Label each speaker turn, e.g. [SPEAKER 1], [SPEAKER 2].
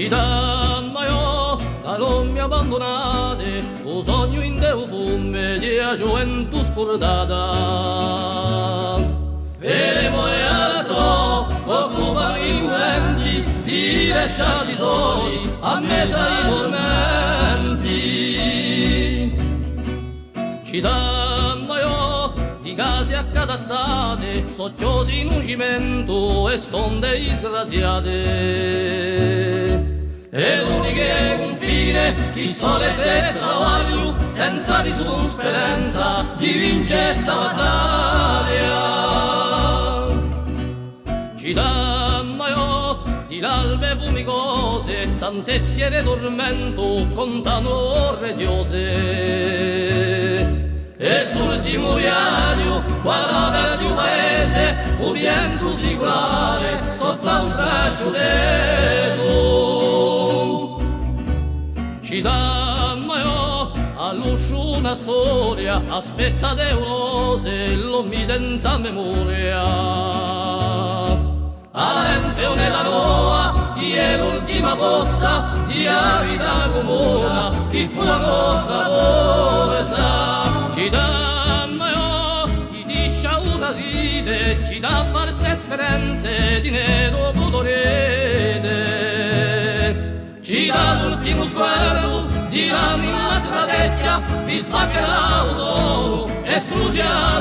[SPEAKER 1] città io da non mi abbandonate, o sogno in Deo fume di a gioventù scordata. E le moe altro occupano i momenti di lasciati soli a mezzo ai tormenti. Città io di case accatastate, socciosi in un cimento e stonde disgraziate. E l'unica confine, chi sole per travaglio, senza nessun speranza di vincere questa battaglia. Città io di l'albe fumicose, tante schiere tormento contano ore diose. E sull'ultimo viaggio, guarda di un paese, un vento sicurare, soffla un straccio teso. Città io all'uscio una storia, aspetta deurose, l'ho mi senza memoria. Alente o nella noa, chi è l'ultima possa, chi ha vita comuna, chi fu la nostra forza. Città io chi discia una side, ci dà false speranze di nero pudorete. Ci dà l'ultimo sguardo di l'anima tra vecchia, vi spaccherà l'auto e strugge a